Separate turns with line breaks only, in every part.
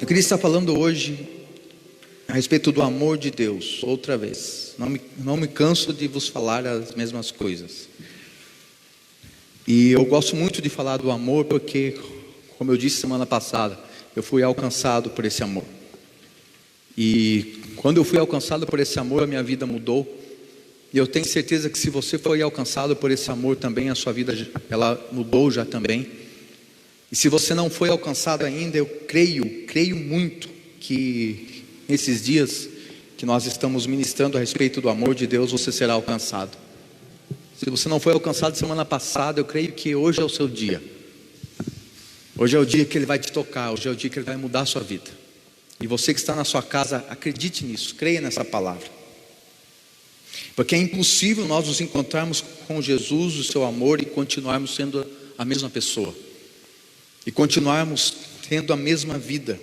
Eu queria estar falando hoje a respeito do amor de Deus, outra vez. Não me canso de vos falar as mesmas coisas. E eu gosto muito de falar do amor porque, como eu disse semana passada, eu fui alcançado por esse amor. E quando eu fui alcançado por esse amor, a minha vida mudou. E eu tenho certeza que se você foi alcançado por esse amor também, a sua vida ela mudou já também. E se você não foi alcançado ainda, eu creio muito que nesses dias que nós estamos ministrando a respeito do amor de Deus, você será alcançado. Se você não foi alcançado semana passada, eu creio que hoje é o seu dia. Hoje é o dia que Ele vai te tocar, hoje é o dia que Ele vai mudar a sua vida. E você que está na sua casa, acredite nisso, creia nessa palavra. Porque é impossível nós nos encontrarmos com Jesus, o seu amor, e continuarmos sendo a mesma pessoa. E continuarmos tendo a mesma vida.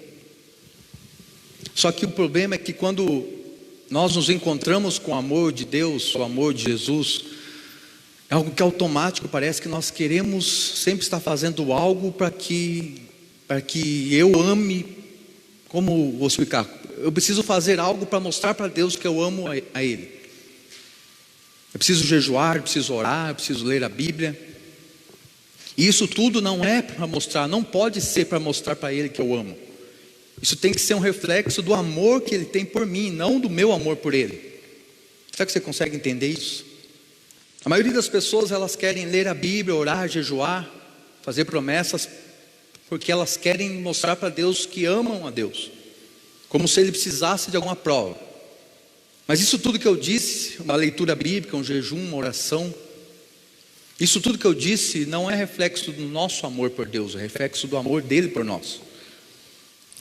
Só que o problema é que quando nós nos encontramos com o amor de Deus, o amor de Jesus, é algo que é automático, parece que nós queremos sempre estar fazendo algo para que eu ame. Como vou explicar? Eu preciso fazer algo para mostrar para Deus que eu amo a Ele. Eu preciso jejuar, eu preciso orar, eu preciso ler a Bíblia. E isso tudo não é para mostrar, não pode ser para mostrar para Ele que eu amo. Isso tem que ser um reflexo do amor que Ele tem por mim, não do meu amor por Ele. Será que você consegue entender isso? A maioria das pessoas, elas querem ler a Bíblia, orar, jejuar, fazer promessas, porque elas querem mostrar para Deus que amam a Deus, como se Ele precisasse de alguma prova. Mas isso tudo que eu disse, uma leitura bíblica, um jejum, uma oração, isso tudo que eu disse não é reflexo do nosso amor por Deus, é reflexo do amor dele por nós.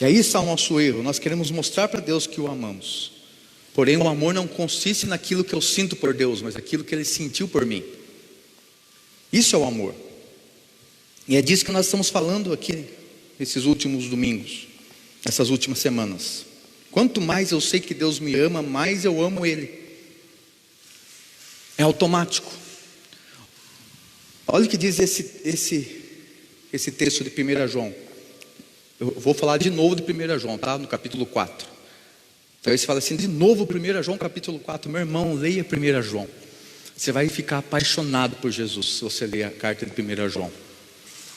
E aí está o nosso erro, nós queremos mostrar para Deus que o amamos. Porém o amor não consiste naquilo que eu sinto por Deus, mas naquilo que Ele sentiu por mim. Isso é o amor. E é disso que nós estamos falando aqui nesses últimos domingos, nessas últimas semanas. Quanto mais eu sei que Deus me ama, mais eu amo Ele. É automático. Olha o que diz esse texto de 1 João. Eu vou falar de novo de 1 João, tá? No capítulo 4. Então aí você fala assim, de novo 1 João capítulo 4. Meu irmão, leia 1 João. Você vai ficar apaixonado por Jesus se você ler a carta de 1 João.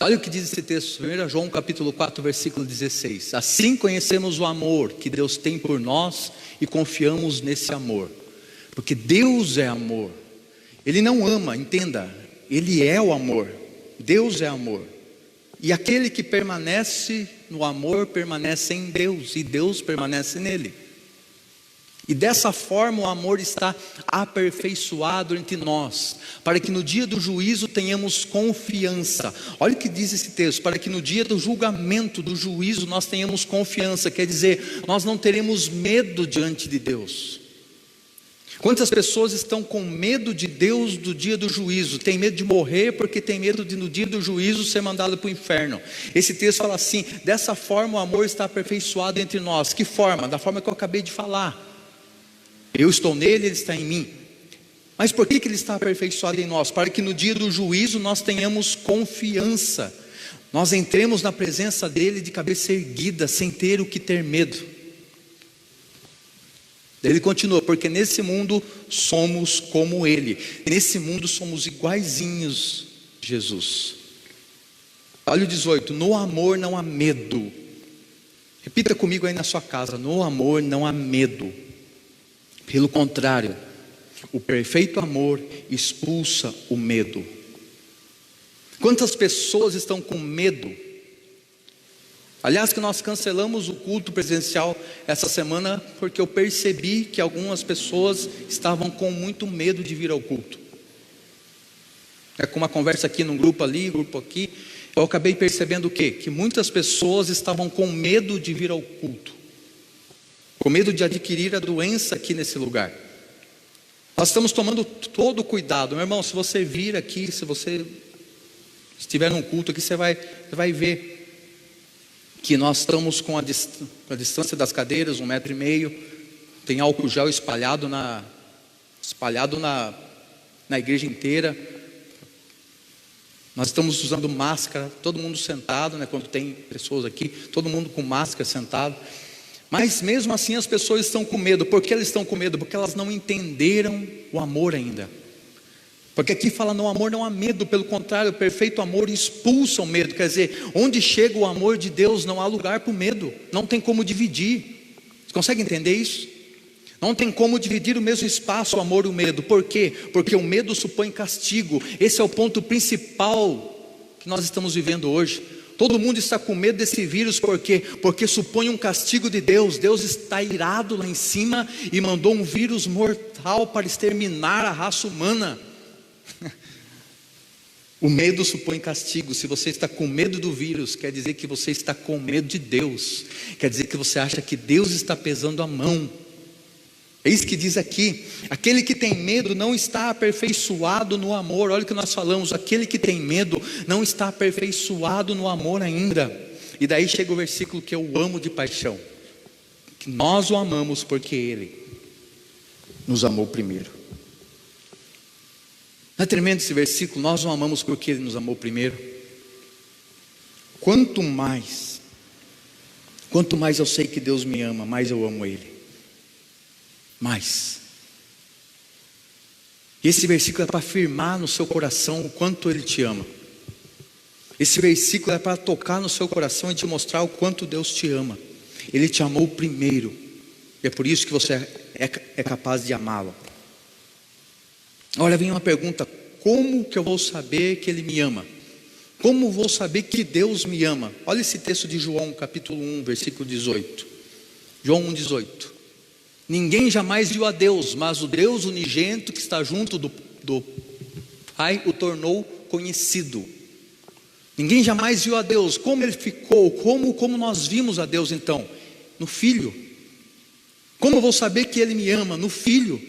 Olha o que diz esse texto, 1 João capítulo 4, versículo 16. Assim conhecemos o amor que Deus tem por nós e confiamos nesse amor. Porque Deus é amor. Ele não ama, entenda, Ele é o amor. Deus é amor. E aquele que permanece no amor, permanece em Deus, e Deus permanece nele. E dessa forma o amor está aperfeiçoado entre nós, para que no dia do juízo tenhamos confiança. Olha o que diz esse texto, para que no dia do julgamento, do juízo, nós tenhamos confiança. Quer dizer, nós não teremos medo diante de Deus. Quantas pessoas estão com medo de Deus do dia do juízo? Tem medo de morrer porque tem medo de no dia do juízo ser mandado para o inferno. Esse texto fala assim, dessa forma o amor está aperfeiçoado entre nós. Que forma? Da forma que eu acabei de falar. Eu estou nele, ele está em mim. Mas por que ele está aperfeiçoado em nós? Para que no dia do juízo nós tenhamos confiança. Nós entremos na presença dele de cabeça erguida, sem ter o que ter medo. Ele continua, porque nesse mundo somos como ele. Nesse mundo somos iguaizinhos a Jesus. Olha o 18, no amor não há medo. Repita comigo aí na sua casa, no amor não há medo. Pelo contrário, o perfeito amor expulsa o medo. Quantas pessoas estão com medo? Aliás, que nós cancelamos o culto presencial essa semana porque eu percebi que algumas pessoas estavam com muito medo de vir ao culto. É com uma conversa aqui num grupo ali, grupo aqui, eu acabei percebendo o quê? Que muitas pessoas estavam com medo de vir ao culto, com medo de adquirir a doença aqui nesse lugar. Nós estamos tomando todo o cuidado. Meu irmão, se você vir aqui, se você estiver num culto aqui, você vai ver que nós estamos com a distância das cadeiras, 1,5 metro, tem álcool gel espalhado na igreja inteira. Nós estamos usando máscara, todo mundo sentado, né? Quando tem pessoas aqui, todo mundo com máscara sentado. Mas mesmo assim as pessoas estão com medo. Por que elas estão com medo? Porque elas não entenderam o amor ainda. Porque aqui fala no amor não há medo, pelo contrário, o perfeito amor expulsa o medo. Quer dizer, onde chega o amor de Deus não há lugar para o medo, não tem como dividir. Você consegue entender isso? Não tem como dividir o mesmo espaço, o amor e o medo. Por quê? Porque o medo supõe castigo. Esse é o ponto principal que nós estamos vivendo hoje. Todo mundo está com medo desse vírus, por quê? Porque supõe um castigo de Deus. Deus está irado lá em cima e mandou um vírus mortal para exterminar a raça humana. O medo supõe castigo. Se você está com medo do vírus, quer dizer que você está com medo de Deus. Quer dizer que você acha que Deus está pesando a mão. É isso que diz aqui. Aquele que tem medo não está aperfeiçoado no amor. Olha o que nós falamos. Aquele que tem medo não está aperfeiçoado no amor ainda. E daí chega o versículo que eu amo de paixão, que nós o amamos porque Ele nos amou primeiro. Não é tremendo esse versículo? Nós o amamos porque Ele nos amou primeiro. Quanto mais eu sei que Deus me ama, mais eu amo Ele. Mais. Esse versículo é para afirmar no seu coração o quanto Ele te ama. Esse versículo é para tocar no seu coração e te mostrar o quanto Deus te ama. Ele te amou primeiro, e é por isso que você é capaz de amá-lo. Olha, vem uma pergunta: como que eu vou saber que Ele me ama? Como vou saber que Deus me ama? Olha esse texto de João capítulo 1, versículo 18. João 1, 18. Ninguém jamais viu a Deus, mas o Deus unigênito que está junto do Pai o tornou conhecido. Ninguém jamais viu a Deus. Como Ele ficou? Como nós vimos a Deus então? No Filho. Como eu vou saber que Ele me ama? No Filho.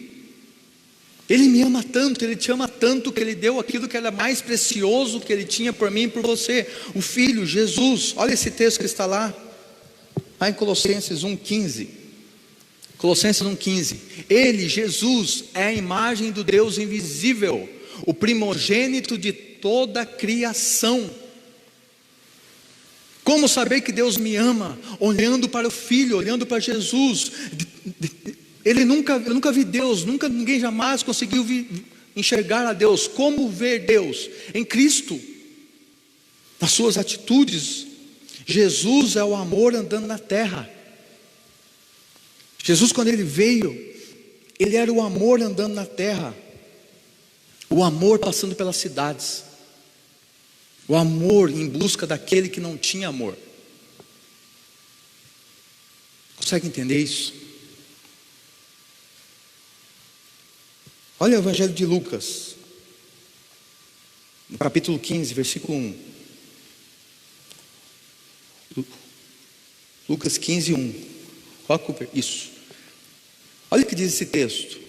Ele me ama tanto, Ele te ama tanto, que Ele deu aquilo que era mais precioso que Ele tinha por mim e por você. O Filho, Jesus. Olha esse texto que está lá em Colossenses 1,15. Colossenses 1,15. Ele, Jesus, é a imagem do Deus invisível, o primogênito de toda a criação. Como saber que Deus me ama? Olhando para o Filho, olhando para Jesus. Eu nunca vi Deus, ninguém jamais conseguiu enxergar a Deus. Como ver Deus? Em Cristo, nas suas atitudes. Jesus é o amor andando na terra. Jesus, quando Ele veio, Ele era o amor andando na terra. O amor passando pelas cidades. O amor em busca daquele que não tinha amor. Consegue entender isso? Olha o Evangelho de Lucas, no capítulo 15, versículo 1. Lucas 15, 1. Coloca isso. Olha o que diz esse texto.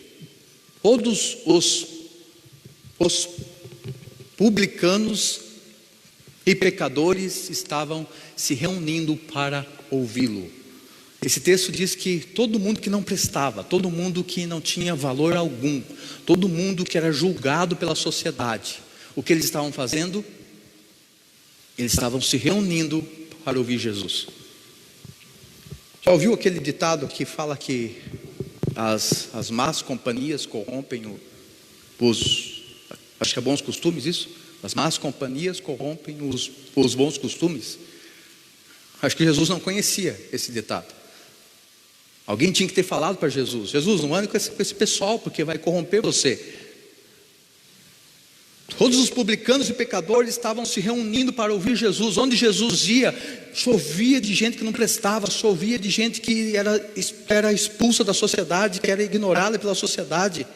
Todos os publicanos e pecadores estavam se reunindo para ouvi-lo. Esse texto diz que todo mundo que não prestava, todo mundo que não tinha valor algum, todo mundo que era julgado pela sociedade, o que eles estavam fazendo? Eles estavam se reunindo para ouvir Jesus. Já ouviu aquele ditado que fala que as más companhias corrompem acho que é bons costumes isso? As más companhias corrompem os bons costumes. Acho que Jesus não conhecia esse ditado. Alguém tinha que ter falado para Jesus: Jesus, não ande com esse pessoal, porque vai corromper você. Todos os publicanos e pecadores estavam se reunindo para ouvir Jesus. Onde Jesus ia, chovia de gente que não prestava, chovia de gente que era expulsa da sociedade, que era ignorada pela sociedade.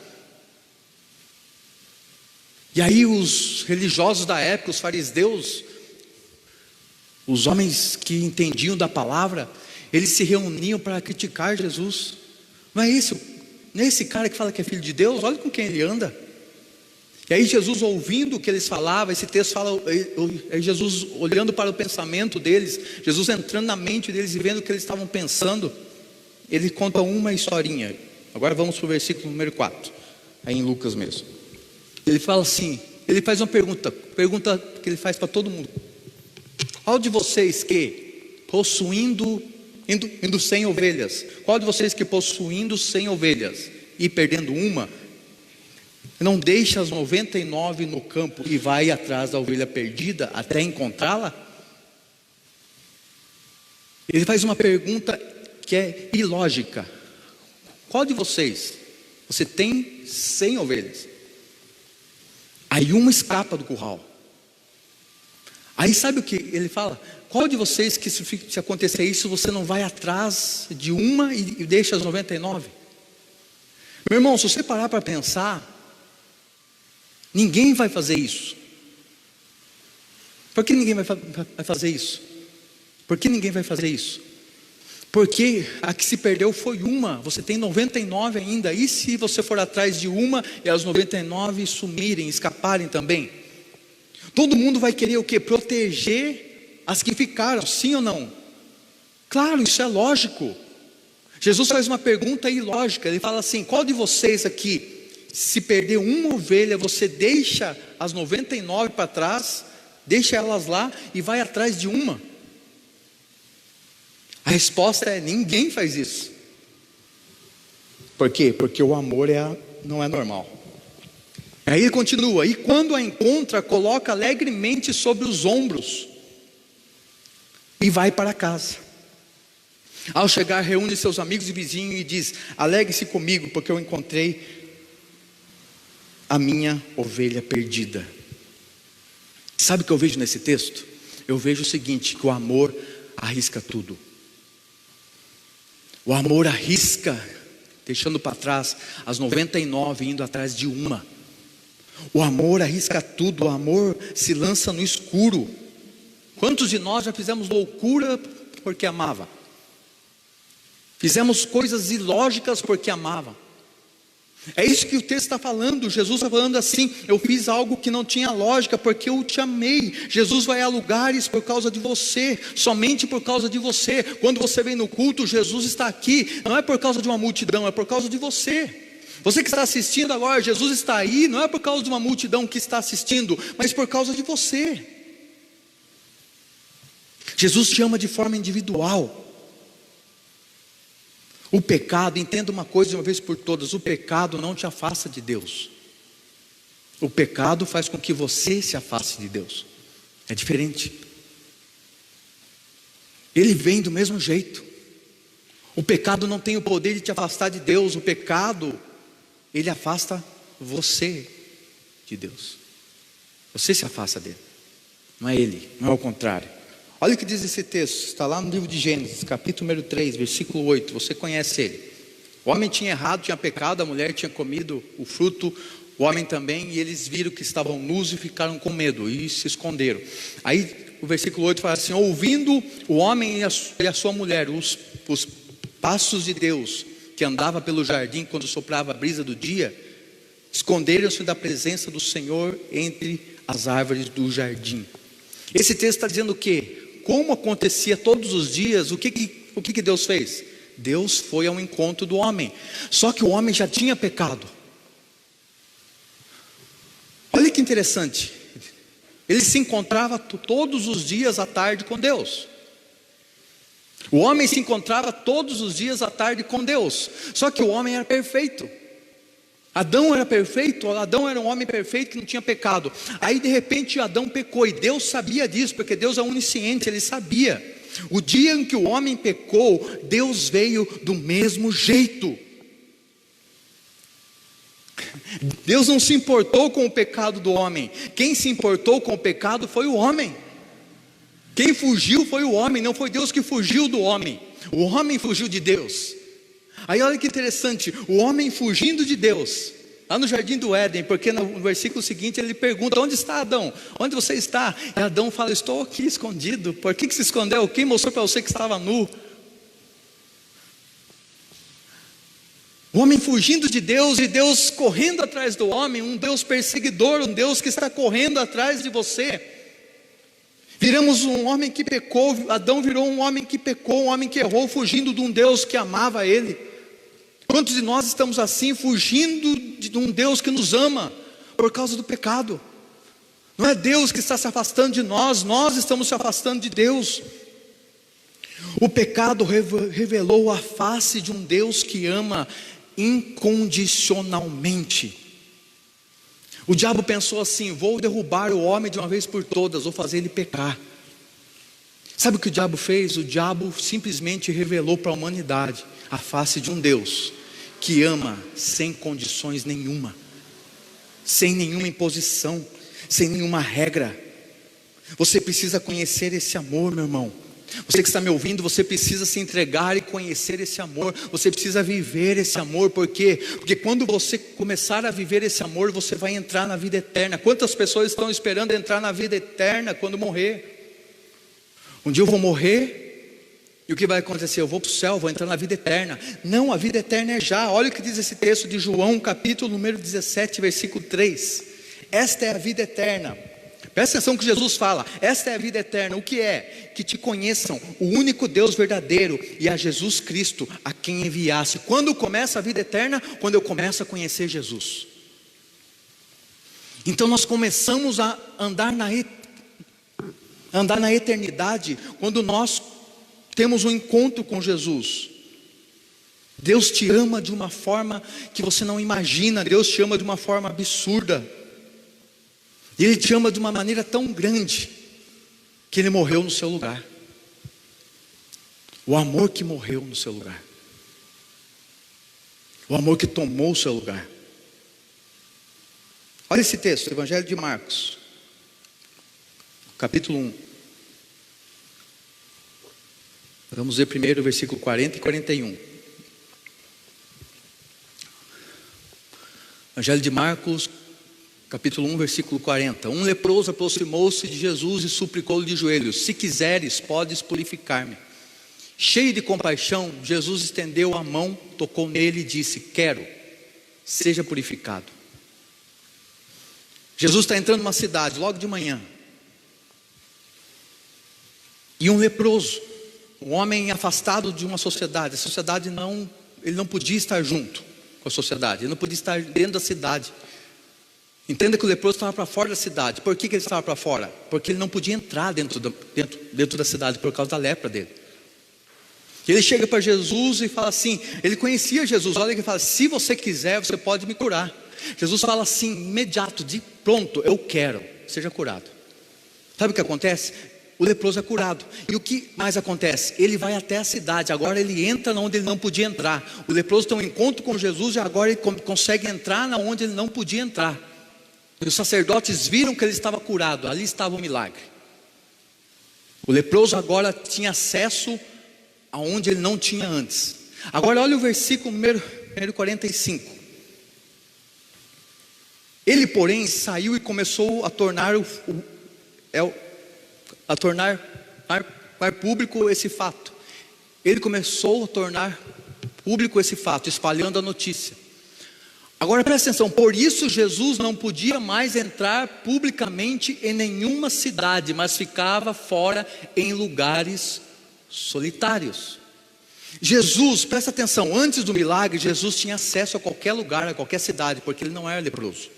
E aí os religiosos da época, os fariseus, os homens que entendiam da palavra, eles se reuniam para criticar Jesus. Não é esse cara que fala que é filho de Deus? Olha com quem ele anda. E aí Jesus, ouvindo o que eles falavam, esse texto fala, é Jesus olhando para o pensamento deles, Jesus entrando na mente deles e vendo o que eles estavam pensando, ele conta uma historinha. Agora vamos para o versículo número 4, aí em Lucas mesmo. Ele fala assim: ele faz uma pergunta que ele faz para todo mundo: qual de vocês que possuindo, indo 100 ovelhas, qual de vocês que possuindo 100 ovelhas e perdendo uma, não deixa as 99 no campo e vai atrás da ovelha perdida até encontrá-la? Ele faz uma pergunta que é ilógica: qual de vocês, você tem 100 ovelhas, aí uma escapa do curral, aí sabe o que ele fala? Qual de vocês que se acontecer isso, você não vai atrás de uma e deixa as 99? Meu irmão, se você parar para pensar, ninguém vai fazer isso. Por que ninguém vai fazer isso? Por que ninguém vai fazer isso? Porque a que se perdeu foi uma, você tem 99 ainda, e se você for atrás de uma e as 99 sumirem, escaparem também? Todo mundo vai querer o quê? Proteger as que ficaram, sim ou não? Claro, isso é lógico. Jesus faz uma pergunta ilógica, ele fala assim: qual de vocês aqui, se perder uma ovelha, você deixa as 99 para trás, deixa elas lá e vai atrás de uma? A resposta é: ninguém faz isso. Por quê? Porque o amor não é normal. Aí ele continua: e quando a encontra, coloca alegremente sobre os ombros e vai para casa. Ao chegar, reúne seus amigos e vizinhos e diz: alegre-se comigo, porque eu encontrei a minha ovelha perdida. Sabe o que eu vejo nesse texto? Eu vejo o seguinte: que o amor arrisca tudo. O amor arrisca, deixando para trás as 99, indo atrás de uma. O amor arrisca tudo, o amor se lança no escuro. Quantos de nós já fizemos loucura porque amava? Fizemos coisas ilógicas porque amava. É isso que o texto está falando. Jesus está falando assim: eu fiz algo que não tinha lógica porque eu te amei. Jesus vai a lugares por causa de você, somente por causa de você. Quando você vem no culto, Jesus está aqui, não é por causa de uma multidão, é por causa de você. Você que está assistindo agora, Jesus está aí, não é por causa de uma multidão que está assistindo, mas por causa de você. Jesus te ama de forma individual. O pecado, entenda uma coisa de uma vez por todas: o pecado não te afasta de Deus. O pecado faz com que você se afaste de Deus. É diferente. Ele vem do mesmo jeito. O pecado não tem o poder de te afastar de Deus. O pecado, ele afasta você de Deus. Você se afasta dele, não é ele, não é o contrário. Olha o que diz esse texto, está lá no livro de Gênesis, capítulo número 3, versículo 8, você conhece ele. O homem tinha errado, tinha pecado, a mulher tinha comido o fruto, o homem também, e eles viram que estavam nus e ficaram com medo, e se esconderam. Aí o versículo 8 fala assim: ouvindo o homem e a sua mulher os passos de Deus, que andava pelo jardim quando soprava a brisa do dia, esconderam-se da presença do Senhor entre as árvores do jardim. Esse texto está dizendo o quê? Como acontecia todos os dias, o que Deus fez? Deus foi ao encontro do homem. Só que o homem já tinha pecado. Olha que interessante. Ele se encontrava todos os dias à tarde com Deus. O homem se encontrava todos os dias à tarde com Deus. Só que o homem era perfeito. Adão era perfeito, Adão era um homem perfeito que não tinha pecado. Aí de repente Adão pecou, e Deus sabia disso, porque Deus é onisciente, Ele sabia. O dia em que o homem pecou, Deus veio do mesmo jeito. Deus não se importou com o pecado do homem. Quem se importou com o pecado foi o homem. Quem fugiu foi o homem, não foi Deus que fugiu do homem. O homem fugiu de Deus. Aí olha que interessante, o homem fugindo de Deus, lá no jardim do Éden, porque no versículo seguinte ele pergunta: onde está Adão? Onde você está? E Adão fala: estou aqui escondido. Por que se escondeu? Quem mostrou para você que estava nu? O homem fugindo de Deus e Deus correndo atrás do homem, um Deus perseguidor, um Deus que está correndo atrás de você. Viramos um homem que pecou, Adão virou um homem que pecou, um homem que errou, fugindo de um Deus que amava ele. Quantos de nós estamos assim, fugindo de um Deus que nos ama, por causa do pecado? Não é Deus que está se afastando de nós, nós estamos se afastando de Deus. O pecado revelou a face de um Deus que ama incondicionalmente. O diabo pensou assim: vou derrubar o homem de uma vez por todas, vou fazer ele pecar. Sabe o que o diabo fez? O diabo simplesmente revelou para a humanidade a face de um Deus que ama sem condições nenhuma, sem nenhuma imposição, sem nenhuma regra. Você precisa conhecer esse amor, meu irmão. Você que está me ouvindo, você precisa se entregar e conhecer esse amor. Você precisa viver esse amor. Por quê? Porque quando você começar a viver esse amor, você vai entrar na vida eterna. Quantas pessoas estão esperando entrar na vida eterna quando morrer? Um dia eu vou morrer, e o que vai acontecer? Eu vou para o céu, vou entrar na vida eterna. Não, a vida eterna é já. Olha o que diz esse texto de João, capítulo número 17, versículo 3. Esta é a vida eterna. Presta atenção que Jesus fala: esta é a vida eterna. O que é? Que te conheçam, o único Deus verdadeiro, e a Jesus Cristo, a quem enviasse. Quando começa a vida eterna? Quando eu começo a conhecer Jesus. Então nós começamos a andar na eternidade, quando nós temos um encontro com Jesus. Deus te ama de uma forma que você não imagina. Deus te ama de uma forma absurda. Ele te ama de uma maneira tão grande que Ele morreu no seu lugar. O amor que morreu no seu lugar. O amor que tomou o seu lugar. Olha esse texto, Evangelho de Marcos, capítulo 1. Vamos ver primeiro o versículo 40 e 41. Evangelho de Marcos, capítulo 1, versículo 40. Um leproso aproximou-se de Jesus e suplicou-lhe de joelhos: se quiseres, podes purificar-me. Cheio de compaixão, Jesus estendeu a mão, tocou nele e disse: quero, seja purificado. Jesus está entrando numa cidade logo de manhã, e um leproso, um homem afastado de uma sociedade. A sociedade ele não podia estar junto com a sociedade, ele não podia estar dentro da cidade. Entenda que o leproso estava para fora da cidade. Por que ele estava para fora? Porque ele não podia entrar dentro da cidade por causa da lepra dele. Ele chega para Jesus e fala assim, ele conhecia Jesus, olha que ele fala: se você quiser, você pode me curar. Jesus fala assim, imediato, de pronto: eu quero, seja curado. Sabe o que acontece? O leproso é curado. E o que mais acontece? Ele vai até a cidade. Agora ele entra onde ele não podia entrar. O leproso tem um encontro com Jesus, e agora ele consegue entrar onde ele não podia entrar. E os sacerdotes viram que ele estava curado. Ali estava o milagre. O leproso agora tinha acesso aonde ele não tinha antes. Agora olha o versículo número 45. Ele, porém, saiu e começou a tornar público esse fato. Ele começou a tornar público esse fato, espalhando a notícia. Agora presta atenção: por isso Jesus não podia mais entrar publicamente em nenhuma cidade, mas ficava fora em lugares solitários. Jesus, presta atenção, antes do milagre, Jesus tinha acesso a qualquer lugar, a qualquer cidade, porque ele não era leproso.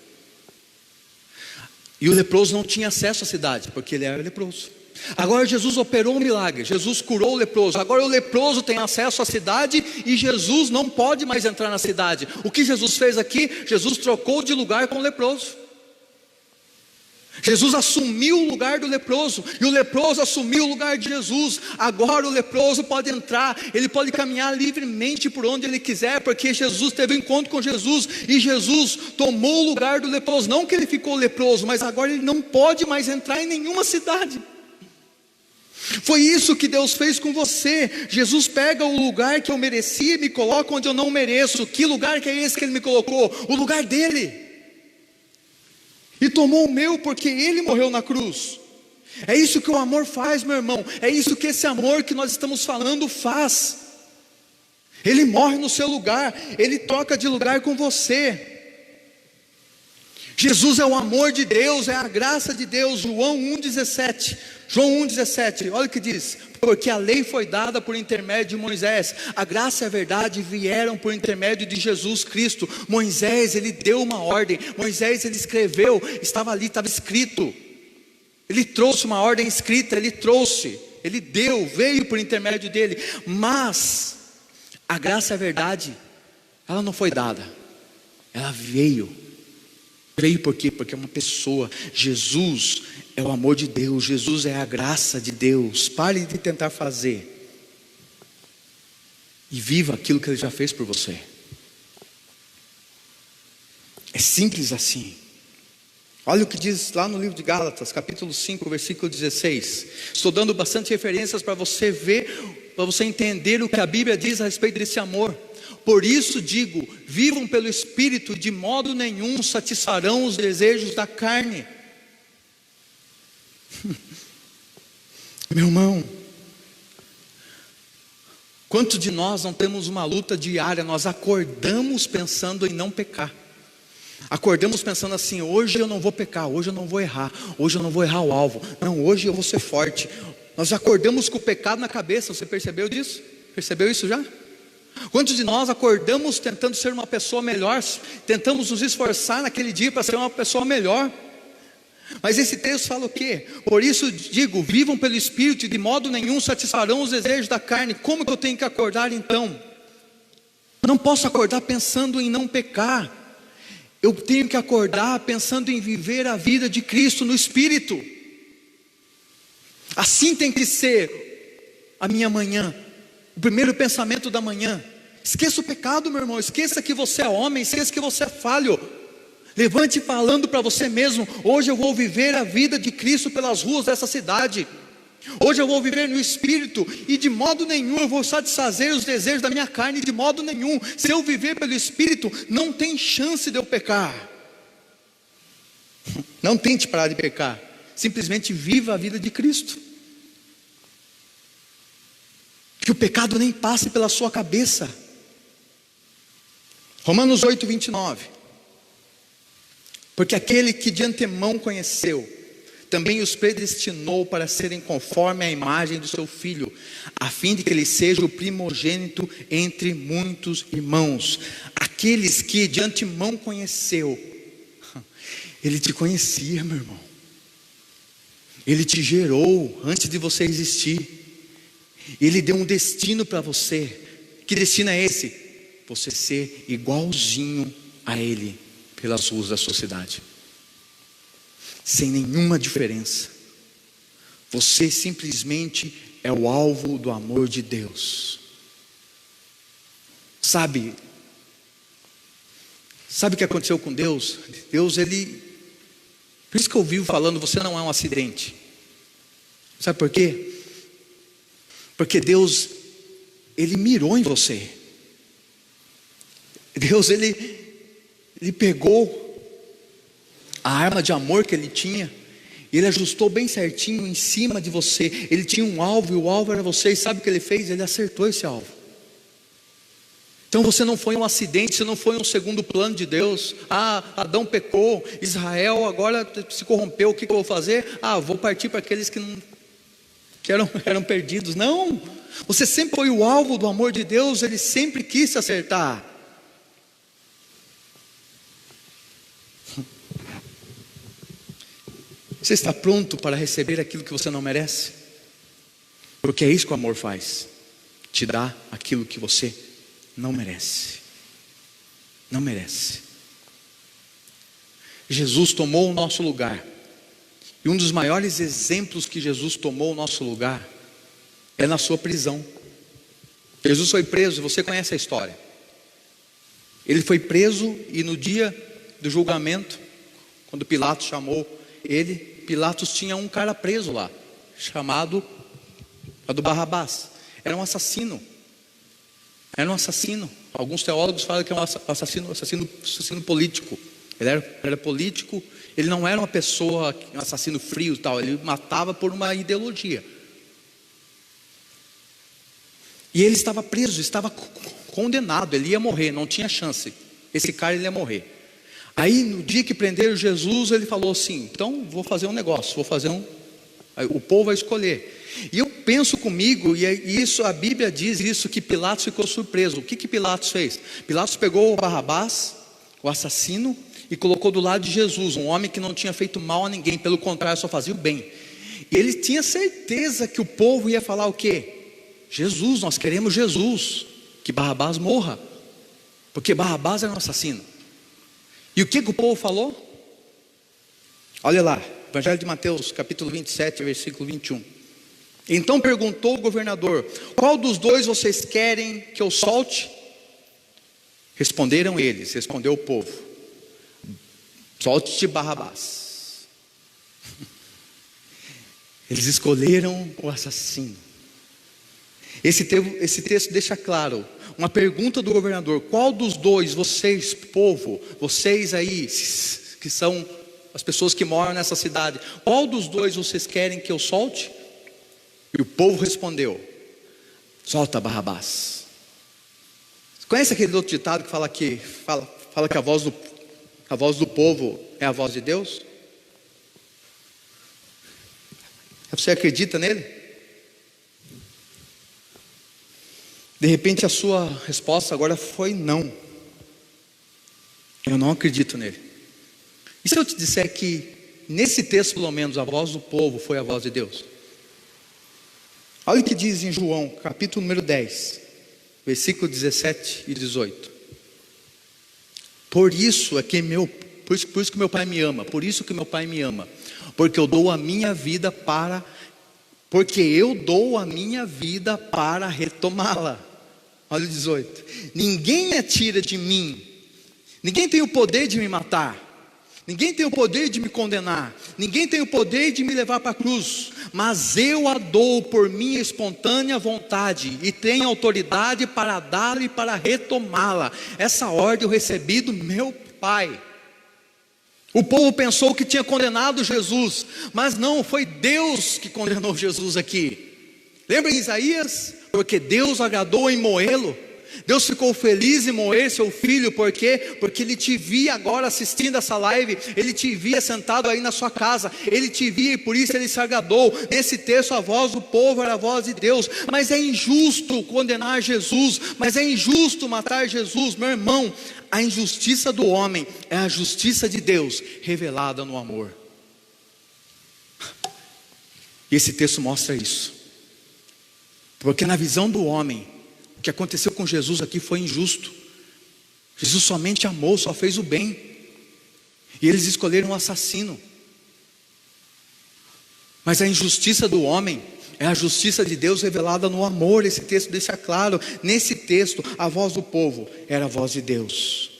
E o leproso não tinha acesso à cidade, porque ele era leproso. Agora Jesus operou um milagre, Jesus curou o leproso. Agora o leproso tem acesso à cidade e Jesus não pode mais entrar na cidade. O que Jesus fez aqui? Jesus trocou de lugar com o leproso. Jesus assumiu o lugar do leproso, e o leproso assumiu o lugar de Jesus. Agora o leproso pode entrar, ele pode caminhar livremente por onde ele quiser, porque Jesus teve um encontro com Jesus, e Jesus tomou o lugar do leproso. Não que ele ficou leproso, mas agora ele não pode mais entrar em nenhuma cidade. Foi isso que Deus fez com você. Jesus pega o lugar que eu merecia e me coloca onde eu não mereço. Que lugar que é esse que Ele me colocou? O lugar dEle. E tomou o meu, porque Ele morreu na cruz. É isso que o amor faz, meu irmão. É isso que esse amor que nós estamos falando faz. Ele morre no seu lugar, Ele troca de lugar com você. Jesus é o amor de Deus, é a graça de Deus. João 1,17. João 1,17, olha o que diz: porque a lei foi dada por intermédio de Moisés, a graça e a verdade vieram por intermédio de Jesus Cristo. Moisés, ele deu uma ordem, Moisés, ele escreveu, estava ali, estava escrito. Ele trouxe uma ordem escrita, Ele deu, veio por intermédio dele. Mas a graça e a verdade, ela não foi dada, ela veio. Veio por quê? Porque é uma pessoa. Jesus é o amor de Deus, Jesus é a graça de Deus. Pare de tentar fazer e viva aquilo que Ele já fez por você. É simples assim. Olha o que diz lá no livro de Gálatas, capítulo 5, versículo 16. Estou dando bastante referências para você ver, para você entender o que a Bíblia diz a respeito desse amor. Por isso digo, vivam pelo Espírito, de modo nenhum satisfarão os desejos da carne. Meu irmão, quantos de nós não temos uma luta diária? Nós acordamos pensando em não pecar. Acordamos pensando assim: hoje eu não vou pecar, hoje eu não vou errar, hoje eu não vou errar o alvo, não, hoje eu vou ser forte. Nós acordamos com o pecado na cabeça. Você percebeu disso? Percebeu isso já? Quantos de nós acordamos tentando ser uma pessoa melhor, tentamos nos esforçar naquele dia para ser uma pessoa melhor? Mas esse texto fala o quê? Por isso digo, vivam pelo Espírito, e de modo nenhum satisfarão os desejos da carne. Como que eu tenho que acordar então? Não posso acordar pensando em não pecar. Eu tenho que acordar pensando em viver a vida de Cristo no Espírito. Assim tem que ser a minha manhã, o primeiro pensamento da manhã. Esqueça o pecado, meu irmão, esqueça que você é homem, esqueça que você é falho. Levante falando para você mesmo: hoje eu vou viver a vida de Cristo pelas ruas dessa cidade. Hoje eu vou viver no Espírito, e de modo nenhum eu vou satisfazer os desejos da minha carne, de modo nenhum. Se eu viver pelo Espírito, não tem chance de eu pecar. Não tente parar de pecar, simplesmente viva a vida de Cristo. Que o pecado nem passe pela sua cabeça. Romanos 8, 29. Porque aquele que de antemão conheceu, também os predestinou para serem conforme a imagem do seu Filho, a fim de que ele seja o primogênito entre muitos irmãos. Aqueles que de antemão conheceu, Ele te conhecia, meu irmão. Ele te gerou antes de você existir. Ele deu um destino para você. Que destino é esse? Você ser igualzinho a Ele pelas ruas da sua cidade, sem nenhuma diferença. Você simplesmente é o alvo do amor de Deus. Sabe o que aconteceu com Deus? Deus, Ele... Por isso que eu vivo falando, você não é um acidente. Sabe por quê? Porque Deus, Ele mirou em você. Deus, Ele pegou a arma de amor que Ele tinha, e Ele ajustou bem certinho em cima de você. Ele tinha um alvo, e o alvo era você. E sabe o que Ele fez? Ele acertou esse alvo. Então você não foi um acidente, você não foi um segundo plano de Deus. Adão pecou, Israel agora se corrompeu, o que eu vou fazer? Vou partir para aqueles que eram perdidos. Não, você sempre foi o alvo do amor de Deus. Ele sempre quis se acertar. Você está pronto para receber aquilo que você não merece? Porque é isso que o amor faz: te dá aquilo que você não merece. Não merece. Jesus tomou o nosso lugar. E um dos maiores exemplos que Jesus tomou o nosso lugar é na sua prisão. Jesus foi preso, você conhece a história. Ele foi preso, e no dia do julgamento, quando Pilatos chamou ele, Pilatos tinha um cara preso lá, chamado do Barrabás. Era um assassino. Alguns teólogos falam que é um assassino político. Ele era político. Ele não era uma pessoa, um assassino frio e tal. Ele matava por uma ideologia. E ele estava preso, estava condenado. Ele ia morrer, não tinha chance. Esse cara, ele ia morrer. Aí no dia que prenderam Jesus, ele falou assim: então vou fazer um negócio, o povo vai escolher. E eu penso comigo, e isso, a Bíblia diz isso, que Pilatos ficou surpreso. O que Pilatos fez? Pilatos pegou o Barrabás, o assassino, e colocou do lado de Jesus, um homem que não tinha feito mal a ninguém, pelo contrário, só fazia o bem. E ele tinha certeza que o povo ia falar o quê? Jesus, nós queremos Jesus, que Barrabás morra, porque Barrabás era um assassino. E o que o povo falou? Olha lá, Evangelho de Mateus, capítulo 27, versículo 21. Então perguntou o governador: qual dos dois vocês querem que eu solte? Responderam eles, respondeu o povo: solte-te Barrabás. Eles escolheram o assassino. Esse texto deixa claro uma pergunta do governador: qual dos dois vocês, povo, vocês aí, que são as pessoas que moram nessa cidade, qual dos dois vocês querem que eu solte? E o povo respondeu: solta Barrabás. Conhece aquele outro ditado que fala que a voz do povo é a voz de Deus? Você acredita nele? De repente a sua resposta agora foi não. Eu não acredito nele. E se eu te disser que nesse texto pelo menos a voz do povo foi a voz de Deus? Olha o que diz em João, capítulo número 10, versículo 17 e 18. Por isso que meu pai me ama, porque eu dou a minha vida para retomá-la. Olha o 18. Ninguém a tira de mim, ninguém tem o poder de me matar, ninguém tem o poder de me condenar, ninguém tem o poder de me levar para a cruz, mas eu a dou por minha espontânea vontade, e tenho autoridade para dá-la e para retomá-la. Essa ordem eu recebi do meu Pai. O povo pensou que tinha condenado Jesus, mas não, foi Deus que condenou Jesus aqui. Lembra em Isaías? Porque Deus agradou em moê-lo. Deus ficou feliz em moer seu filho, por quê? Porque ele te via agora assistindo essa live, ele te via sentado aí na sua casa, ele te via e por isso ele se agradou. Nesse texto a voz do povo era a voz de Deus. Mas é injusto condenar Jesus, mas é injusto matar Jesus. Meu irmão, a injustiça do homem é a justiça de Deus revelada no amor. E esse texto mostra isso, porque na visão do homem, o que aconteceu com Jesus aqui foi injusto. Jesus somente amou, só fez o bem, e eles escolheram um assassino. Mas a injustiça do homem é a justiça de Deus revelada no amor. Esse texto deixa claro. Nesse texto a voz do povo era a voz de Deus.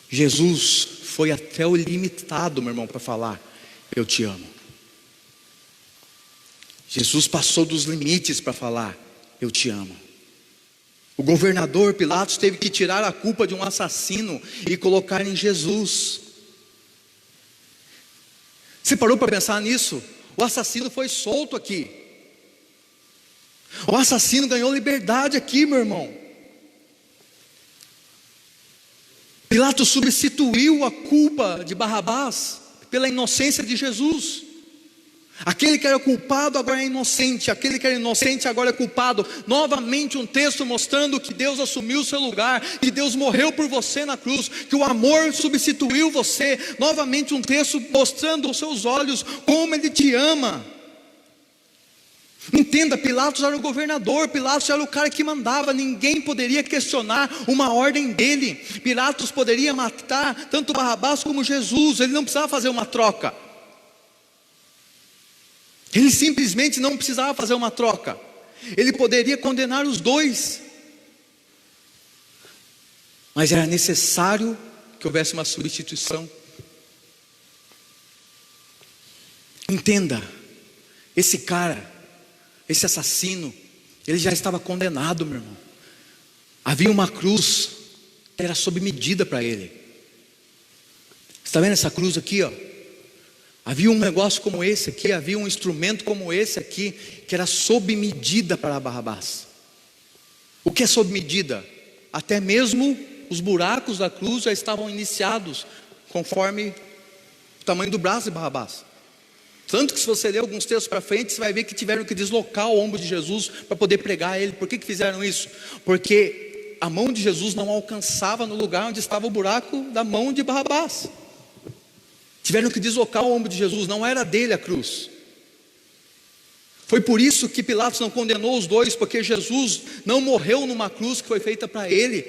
Jesus foi até o limitado, meu irmão, para falar: eu te amo. Jesus passou dos limites para falar: eu te amo. O governador Pilatos teve que tirar a culpa de um assassino e colocar em Jesus. Você parou para pensar nisso? O assassino foi solto aqui. O assassino ganhou liberdade aqui, meu irmão. Pilatos substituiu a culpa de Barrabás pela inocência de Jesus. Aquele que era culpado agora é inocente, aquele que era inocente agora é culpado. Novamente um texto mostrando que Deus assumiu o seu lugar, que Deus morreu por você na cruz, que o amor substituiu você. Novamente um texto mostrando aos seus olhos como Ele te ama. Entenda, Pilatos era o governador, Pilatos era o cara que mandava, ninguém poderia questionar uma ordem dele. Pilatos poderia matar tanto Barrabás como Jesus, ele não precisava fazer uma troca. Ele simplesmente não precisava fazer uma troca. Ele poderia condenar os dois, mas era necessário que houvesse uma substituição. Entenda, esse cara, esse assassino, ele já estava condenado, meu irmão. Havia uma cruz que era sob medida para ele. Você está vendo essa cruz aqui, ó? Havia um negócio como esse aqui, havia um instrumento como esse aqui, que era sob medida para Barrabás. O que é sob medida? Até mesmo os buracos da cruz já estavam iniciados, conforme o tamanho do braço de Barrabás. Tanto que se você ler alguns textos para frente, você vai ver que tiveram que deslocar o ombro de Jesus para poder pregar ele. Por que fizeram isso? Porque a mão de Jesus não alcançava no lugar onde estava o buraco da mão de Barrabás. Tiveram que deslocar o ombro de Jesus, não era dele a cruz. Foi por isso que Pilatos não condenou os dois, porque Jesus não morreu numa cruz que foi feita para ele.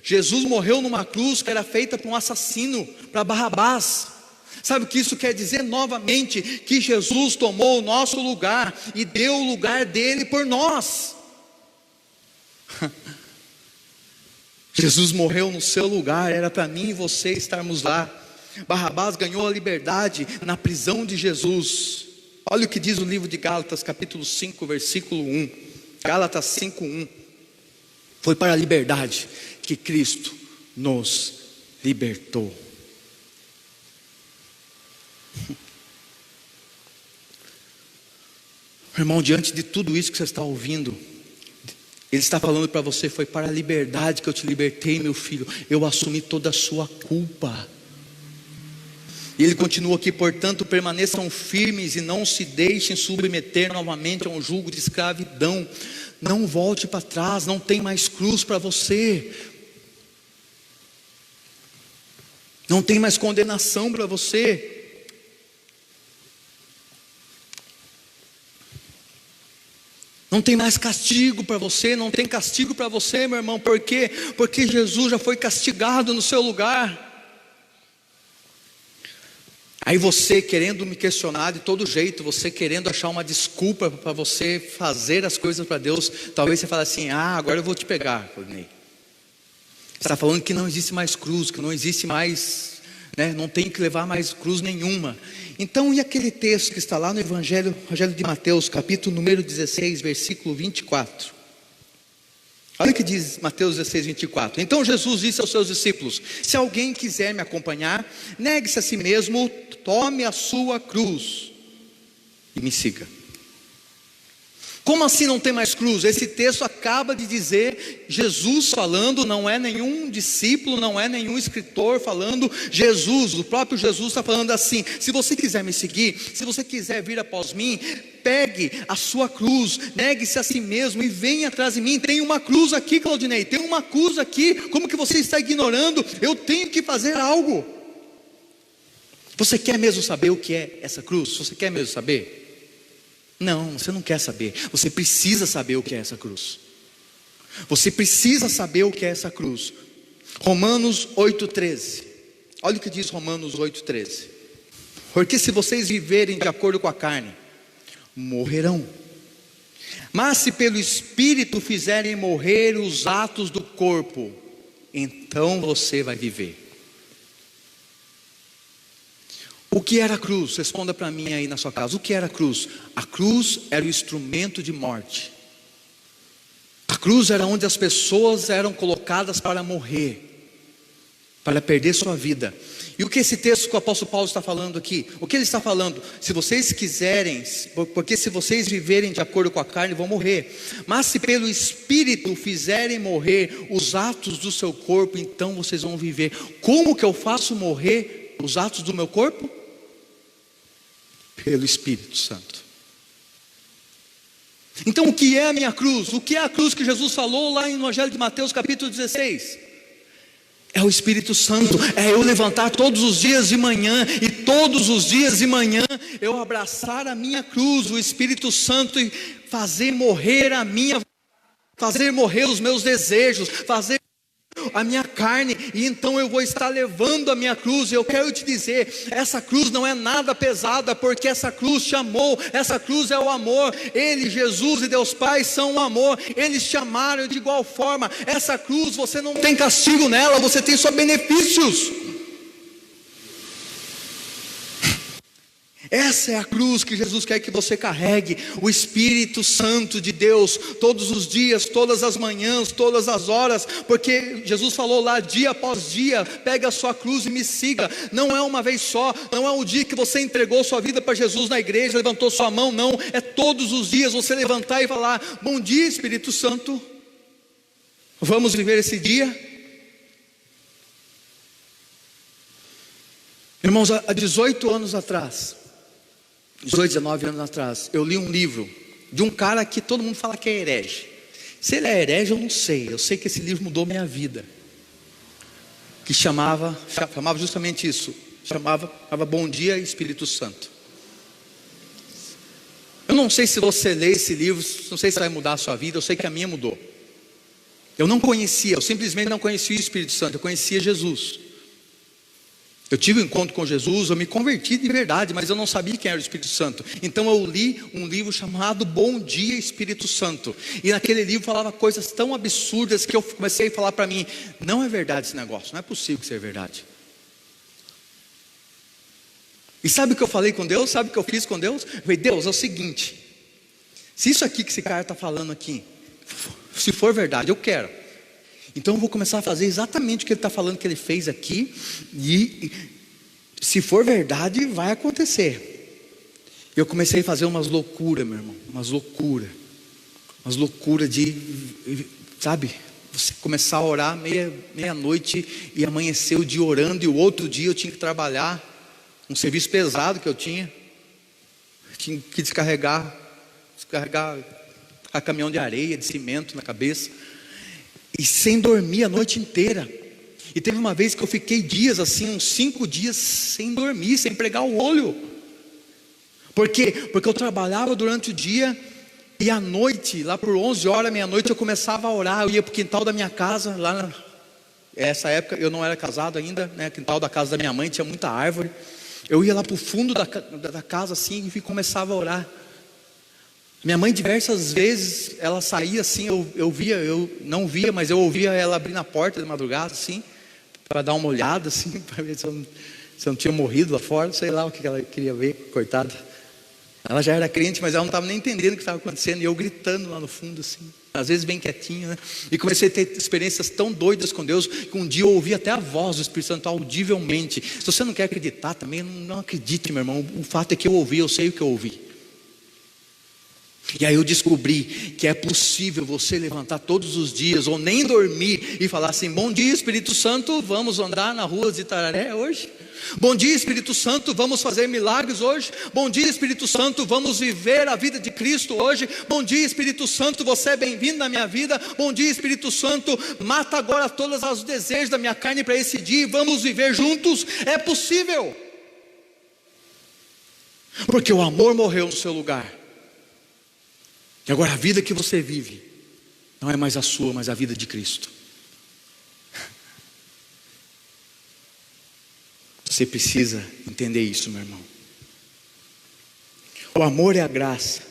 Jesus morreu numa cruz que era feita para um assassino, para Barrabás. Sabe o que isso quer dizer? Novamente, que Jesus tomou o nosso lugar e deu o lugar dele por nós. Jesus morreu no seu lugar, era para mim e você estarmos lá. Barrabás ganhou a liberdade na prisão de Jesus. Olha o que diz o livro de Gálatas, capítulo 5, versículo 1. Gálatas 5, 1. Foi para a liberdade que Cristo nos libertou. Irmão, diante de tudo isso que você está ouvindo, Ele está falando para você: foi para a liberdade que eu te libertei, meu filho. Eu assumi toda a sua culpa. E ele continua aqui: portanto, permaneçam firmes e não se deixem submeter novamente a um jugo de escravidão. Não volte para trás, não tem mais cruz para você. Não tem mais condenação para você. Não tem mais castigo para você, não tem castigo para você, meu irmão. Por quê? Porque Jesus já foi castigado no seu lugar. Aí você querendo me questionar de todo jeito, você querendo achar uma desculpa para você fazer as coisas para Deus, talvez você fale assim: agora eu vou te pegar, Rodney. Você está falando que não existe mais cruz, que não existe mais, não tem que levar mais cruz nenhuma. Então, e aquele texto que está lá no Evangelho de Mateus, capítulo número 16, versículo 24. Olha o que diz Mateus 16, 24. Então Jesus disse aos seus discípulos: se alguém quiser me acompanhar, negue-se a si mesmo, tome a sua cruz e me siga. Como assim não tem mais cruz? Esse texto acaba de dizer, Jesus falando, não é nenhum discípulo, não é nenhum escritor falando. Jesus, o próprio Jesus está falando assim: se você quiser me seguir, se você quiser vir após mim, pegue a sua cruz, negue-se a si mesmo e venha atrás de mim. Tem uma cruz aqui, Claudinei, tem uma cruz aqui. Como que você está ignorando? Eu tenho que fazer algo. Você quer mesmo saber o que é essa cruz? Você quer mesmo saber? Não, você não quer saber. Você precisa saber o que é essa cruz. Você precisa saber o que é essa cruz. Romanos 8,13. Olha o que diz Romanos 8,13. Porque se vocês viverem de acordo com a carne, morrerão. Mas se pelo Espírito fizerem morrer os atos do corpo, então você vai viver. O que era a cruz? Responda para mim aí na sua casa. O que era a cruz? A cruz era o instrumento de morte. A cruz era onde as pessoas eram colocadas para morrer, para perder sua vida. E o que esse texto que o apóstolo Paulo está falando aqui? O que ele está falando? Se vocês quiserem, porque se vocês viverem de acordo com a carne, vão morrer. Mas se pelo Espírito fizerem morrer os atos do seu corpo, então vocês vão viver. Como que eu faço morrer os atos do meu corpo? Pelo Espírito Santo. Então o que é a minha cruz? O que é a cruz que Jesus falou lá no Evangelho de Mateus capítulo 16? É o Espírito Santo. É eu levantar todos os dias de manhã, e todos os dias de manhã eu abraçar a minha cruz, o Espírito Santo, e fazer morrer a minha, fazer morrer os meus desejos, fazer a minha carne, e então eu vou estar levando a minha cruz. E eu quero te dizer, essa cruz não é nada pesada, porque essa cruz te amou, essa cruz é o amor. Ele, Jesus e Deus Pai são o amor, eles te amaram de igual forma. Essa cruz, você não tem castigo nela, você tem só benefícios. Essa é a cruz que Jesus quer que você carregue, o Espírito Santo de Deus, todos os dias, todas as manhãs, todas as horas, porque Jesus falou lá, dia após dia, pega a sua cruz e me siga. Não é uma vez só, não é o dia que você entregou sua vida para Jesus na igreja, levantou sua mão, não, é todos os dias você levantar e falar: bom dia, Espírito Santo, vamos viver esse dia. Irmãos, há 18 anos atrás, 18, 19 anos atrás, eu li um livro de um cara que todo mundo fala que é herege, Se ele é herege, eu não sei. Eu sei que esse livro mudou minha vida. Que chamava justamente isso. Chamava Bom Dia Espírito Santo. Eu não sei se você lê esse livro, não sei se vai mudar a sua vida. Eu sei que a minha mudou. Eu não conhecia, eu simplesmente não conhecia o Espírito Santo. Eu conhecia Jesus. Eu tive um encontro com Jesus, eu me converti de verdade, mas eu não sabia quem era o Espírito Santo. Então eu li um livro chamado Bom Dia Espírito Santo. E naquele livro falava coisas tão absurdas que eu comecei a falar para mim: não é verdade esse negócio, não é possível que seja verdade. E sabe o que eu falei com Deus? Sabe o que eu fiz com Deus? Eu falei: Deus, é o seguinte, se isso aqui que esse cara está falando aqui, se for verdade, eu quero. Então eu vou começar a fazer exatamente o que ele está falando que ele fez aqui. E se for verdade, vai acontecer. Eu comecei a fazer umas loucuras, meu irmão. Umas loucuras de, sabe, você começar a orar meia-noite e amanhecer o dia orando. E o outro dia eu tinha que trabalhar. Um serviço pesado que eu tinha. Tinha que descarregar a caminhão de areia, de cimento na cabeça. E sem dormir a noite inteira. E teve uma vez que eu fiquei dias assim, uns 5 dias sem dormir, sem pregar o olho. Por quê? Porque eu trabalhava durante o dia e à noite, lá por 11 horas, meia-noite, eu começava a orar. Eu ia para o quintal da minha casa, nessa época eu não era casado ainda, né? Quintal da casa da minha mãe tinha muita árvore. Eu ia lá para o fundo da casa assim e começava a orar. Minha mãe diversas vezes, ela saía assim, eu não via, mas eu ouvia ela abrir na porta de madrugada assim, para dar uma olhada assim, para ver se eu não tinha morrido lá fora, sei lá o que ela queria ver, coitada. Ela já era crente, mas ela não estava nem entendendo o que estava acontecendo, e eu gritando lá no fundo assim, às vezes bem quietinho, né? E comecei a ter experiências tão doidas com Deus, que um dia eu ouvi até a voz do Espírito Santo audivelmente. Se você não quer acreditar também, não acredite, meu irmão, o fato é que eu ouvi, eu sei o que eu ouvi. E aí eu descobri que é possível você levantar todos os dias, ou nem dormir, e falar assim: bom dia Espírito Santo, vamos andar na rua de Itararé hoje? Bom dia Espírito Santo, vamos fazer milagres hoje? Bom dia Espírito Santo, vamos viver a vida de Cristo hoje? Bom dia Espírito Santo, você é bem-vindo na minha vida? Bom dia Espírito Santo, mata agora todos os desejos da minha carne para esse dia e vamos viver juntos? É possível, porque o amor morreu no seu lugar. E agora a vida que você vive não é mais a sua, mas a vida de Cristo. Você precisa entender isso, meu irmão. O amor e a graça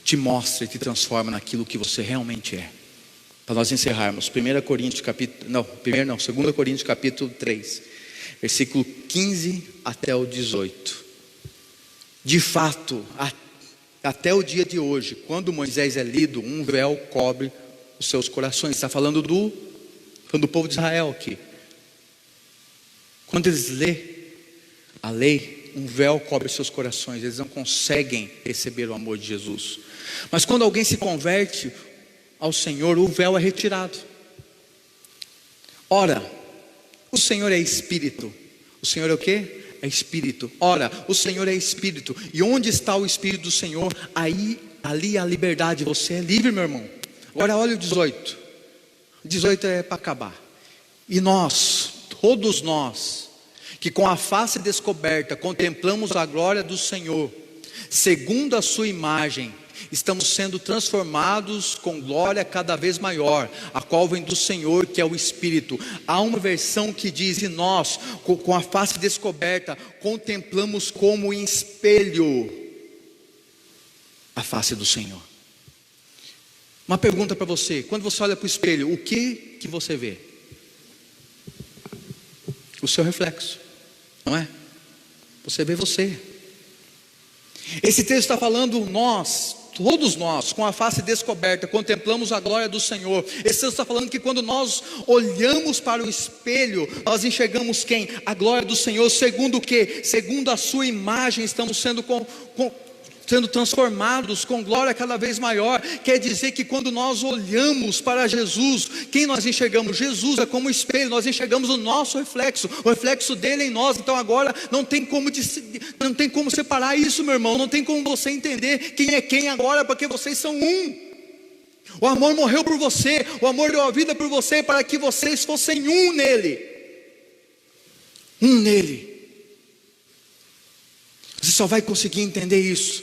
te mostra e te transforma naquilo que você realmente é. Para nós encerrarmos, 2 Coríntios capítulo 3, versículo 15 até o 18. De fato, até o dia de hoje, quando Moisés é lido, um véu cobre os seus corações. Está falando do povo de Israel aqui. Quando eles lêem a lei, um véu cobre os seus corações. Eles não conseguem receber o amor de Jesus. Mas quando alguém se converte ao Senhor, o véu é retirado. Ora, o Senhor é Espírito. O Senhor é o quê? É Espírito. Ora, o Senhor é Espírito. E onde está o Espírito do Senhor? Ali a liberdade. Você é livre, meu irmão. Agora olha o 18. 18 é para acabar. E nós, todos nós, que com a face descoberta contemplamos a glória do Senhor, segundo a sua imagem, estamos sendo transformados com glória cada vez maior, a qual vem do Senhor, que é o Espírito. Há uma versão que diz: e nós, com a face descoberta, contemplamos como em espelho a face do Senhor. Uma pergunta para você: quando você olha para o espelho, o que você vê? O seu reflexo, não é? Você vê você. Esse texto está falando nós, todos nós, com a face descoberta, contemplamos a glória do Senhor. Esse texto está falando que quando nós olhamos para o espelho, nós enxergamos quem? A glória do Senhor. Segundo o quê? Segundo a sua imagem, estamos sendo transformados com glória cada vez maior. Quer dizer que quando nós olhamos para Jesus, quem nós enxergamos? Jesus é como espelho, nós enxergamos o nosso reflexo, o reflexo dele em nós. Então agora não tem como separar isso, meu irmão. Não tem como você entender quem é quem agora, porque vocês são um. O amor morreu por você, o amor deu a vida por você, para que vocês fossem um nele. Um nele. Você só vai conseguir entender isso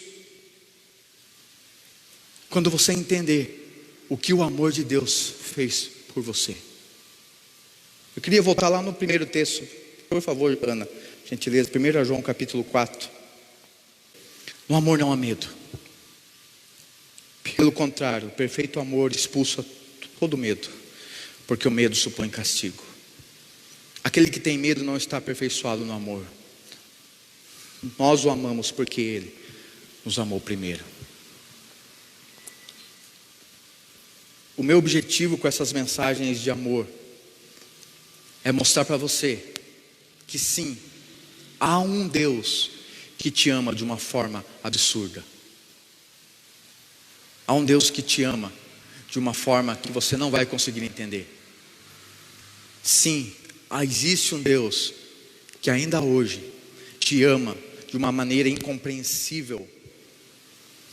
quando você entender o que o amor de Deus fez por você. Eu queria voltar lá no primeiro texto, por favor, Ana, gentileza, 1 João capítulo 4. No amor não há medo. Pelo contrário, o perfeito amor expulsa todo medo, porque o medo supõe castigo. Aquele que tem medo não está aperfeiçoado no amor. Nós o amamos porque Ele nos amou primeiro. O meu objetivo com essas mensagens de amor é mostrar para você que sim, há um Deus que te ama de uma forma absurda. Há um Deus que te ama de uma forma que você não vai conseguir entender. Sim, existe um Deus que ainda hoje te ama de uma maneira incompreensível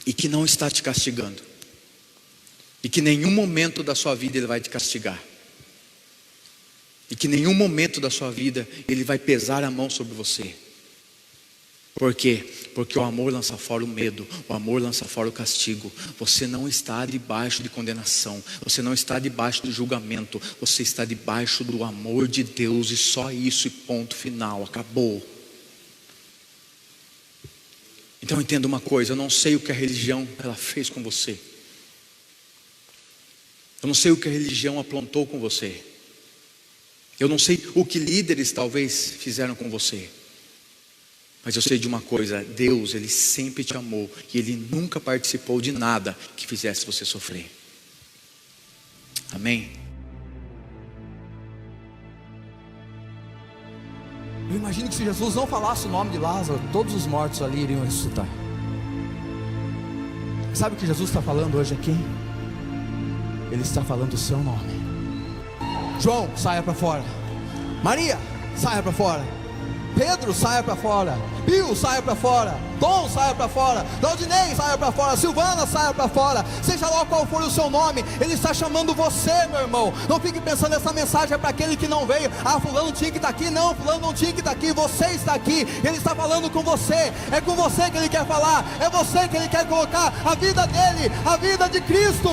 e que não está te castigando. E que em nenhum momento da sua vida Ele vai te castigar. E que em nenhum momento da sua vida Ele vai pesar a mão sobre você. Por quê? Porque o amor lança fora o medo, o amor lança fora o castigo. Você não está debaixo de condenação, você não está debaixo do julgamento, você está debaixo do amor de Deus, e só isso, e ponto final, acabou. Então entenda uma coisa, eu não sei o que a religião ela fez com você. Eu não sei o que a religião aprontou com você. Eu não sei o que líderes talvez fizeram com você. Mas eu sei de uma coisa, Deus, Ele sempre te amou, e Ele nunca participou de nada que fizesse você sofrer. Amém?
Eu imagino que se Jesus não falasse o nome de Lázaro, todos os mortos ali iriam ressuscitar. Sabe o que Jesus está falando hoje aqui? Ele está falando o seu nome. João, saia para fora. Maria, saia para fora. Pedro, saia para fora. Bill, saia para fora. Tom, saia para fora. Claudinei, saia para fora. Silvana, saia para fora. Seja lá qual for o seu nome, Ele está chamando você, meu irmão. Não fique pensando, essa mensagem é para aquele que não veio. Ah, fulano tinha que estar aqui. Não, fulano não tinha que estar aqui. Você está aqui, Ele está falando com você. É com você que Ele quer falar. É você que Ele quer colocar a vida dele, a vida de Cristo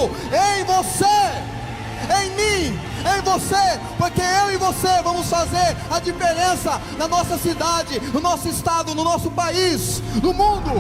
em você, em mim, em você, porque eu e você vamos fazer a diferença na nossa cidade, no nosso estado, no nosso país, no mundo.